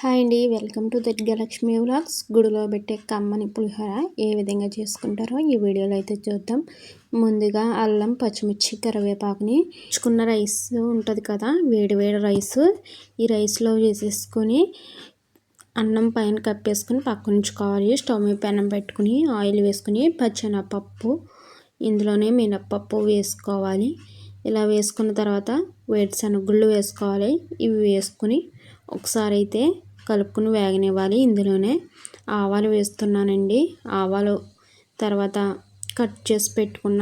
Hi అండి, welcome to Gajalakshmi vlogs. గుడిలో పెట్టే కమ్మని పులిహోర ఏ విధంగా చేసుకుంటారో ఈ వీడియోలో అయితే చూద్దాం. ముందుగా అల్లం, పచ్చిమిర్చి, కరివేపాకుని ఉంచుకున్న రైస్ ఉంటుంది కదా, వేడి వేడి రైస్, ఈ రైస్లో వేసేసుకొని అన్నం పైన కప్పేసుకుని పక్కన ఉంచుకోవాలి. స్టవ్ మీద పెనం పెట్టుకుని ఆయిల్ వేసుకుని పచ్చెనగపప్పు, ఇందులోనే మినప్పప్పు వేసుకోవాలి. ఇలా వేసుకున్న తర్వాత వేరుశనగగుళ్ళు వేసుకోవాలి. ఇవి వేసుకుని ఒకసారి అయితే కలుపుకుని వేగనివ్వాలి. ఇందులోనే ఆవాలు వేస్తున్నానండి. ఆవాలు తర్వాత కట్ చేసి పెట్టుకున్న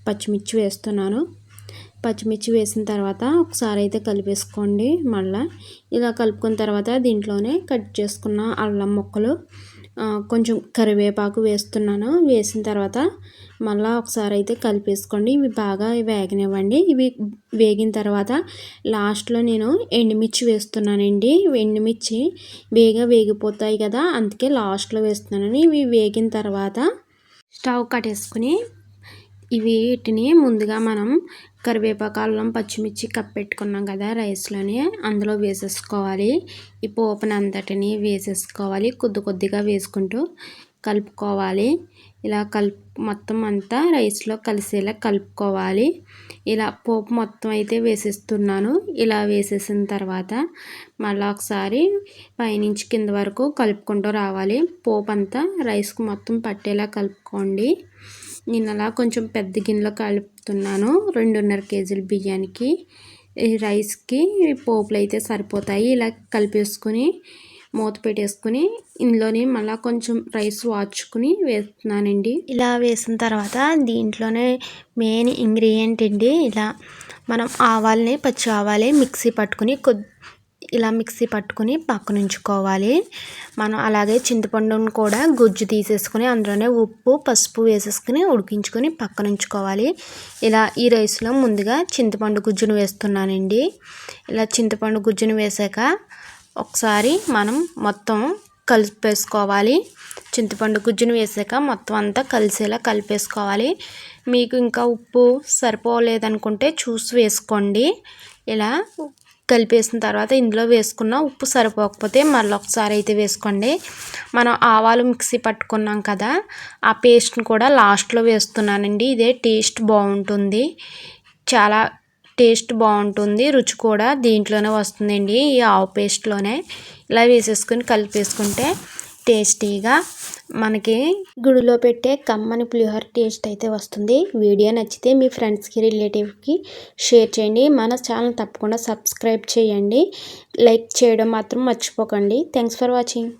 పచ్చిమిర్చి వేస్తున్నాను. పచ్చిమిర్చి వేసిన తర్వాత ఒకసారి అయితే కలిపేసుకోండి. మళ్ళీ ఇలా కలుపుకున్న తర్వాత దీంట్లోనే కట్ చేసుకున్న అల్లం ముక్కలు, కొంచెం కరివేపాకు వేస్తున్నాను. వేసిన తర్వాత మళ్ళీ ఒకసారి అయితే కలిపేసుకోండి. ఇవి బాగా వేగనివ్వండి. ఇవి వేగిన తర్వాత లాస్ట్లో నేను ఎండుమిర్చి వేస్తున్నానండి. ఎండుమిర్చి వేగిపోతాయి కదా, అందుకే లాస్ట్లో వేస్తున్నాను. ఇవి వేగిన తర్వాత స్టవ్ కట్టేసుకుని వీటిని ముందుగా మనం కరివేపాకు, అల్లం, పచ్చిమిర్చి కప్పెట్టుకున్నాం కదా రైస్లోనే, అందులో వేసేసుకోవాలి. ఈ పోపుని అంతటిని వేసేసుకోవాలి. కొద్దిగా వేసుకుంటూ కలుపుకోవాలి. ఇలా మొత్తం అంతా రైస్లో కలిసేలా కలుపుకోవాలి. ఇలా పోపు మొత్తం అయితే వేసేస్తున్నాను. ఇలా వేసేసిన తర్వాత మళ్ళీ ఒకసారి పైనుంచి కింద వరకు కలుపుకుంటూ రావాలి. పోపు అంతా రైస్కి మొత్తం పట్టేలా కలుపుకోండి. నేను అలా కొంచెం పెద్ద గిన్నెలో కలుపుతున్నాను. 2.5 కేజీల బియ్యానికి, ఈ రైస్కి పోపులు అయితే సరిపోతాయి. ఇలా కలిపేసుకుని మూత పెట్టేసుకుని ఇందులోనే మళ్ళీ కొంచెం రైస్ వార్చుకుని వేస్తున్నానండి. ఇలా వేసిన తర్వాత దీంట్లోనే మెయిన్ ఇంగ్రీడియంట్ అండి, ఇలా మనం ఆవాల్ని, పచ్చి ఆవాలే మిక్సీ పట్టుకుని పక్కన ఉంచుకోవాలి. మనం అలాగే చింతపండును కూడా గుజ్జు తీసేసుకుని అందులోనే ఉప్పు, పసుపు వేసేసుకుని ఉడికించుకొని పక్కన ఉంచుకోవాలి. ఇలా ఈ రైస్లో ముందుగా చింతపండు గుజ్జును వేస్తున్నానండి. ఇలా చింతపండు గుజ్జును వేసాక ఒకసారి మనం మొత్తం కలిపేసుకోవాలి. చింతపండు గుజ్జును వేసాక మొత్తం అంతా కలిసేలా కలిపేసుకోవాలి. మీకు ఇంకా ఉప్పు సరిపోలేదనుకుంటే చూసి వేసుకోండి. ఇలా కలిపేసిన తర్వాత ఇందులో వేసుకున్న ఉప్పు సరిపోకపోతే మళ్ళీ ఒకసారి అయితే వేసుకోండి. మనం ఆవాలు మిక్సీ పట్టుకున్నాం కదా, ఆ పేస్ట్ని కూడా లాస్ట్లో వేస్తున్నానండి. ఇదే టేస్ట్ బాగుంటుంది, చాలా టేస్ట్ బాగుంటుంది. రుచి కూడా దీంట్లోనే వస్తుందండి, ఈ ఆవు పేస్ట్లోనే. ఇలా వేసేసుకుని కలిపేసుకుంటే టేస్టీగా మనకి గుడిలో పెట్టే కమ్మని పులిహోర టేస్ట్ అయితే వస్తుంది. వీడియో నచ్చితే మీ ఫ్రెండ్స్కి, రిలేటివ్కి షేర్ చేయండి. మన ఛానల్ తప్పకుండా సబ్స్క్రైబ్ చేయండి. లైక్ చేయడం మాత్రం మర్చిపోకండి. Thanks for watching.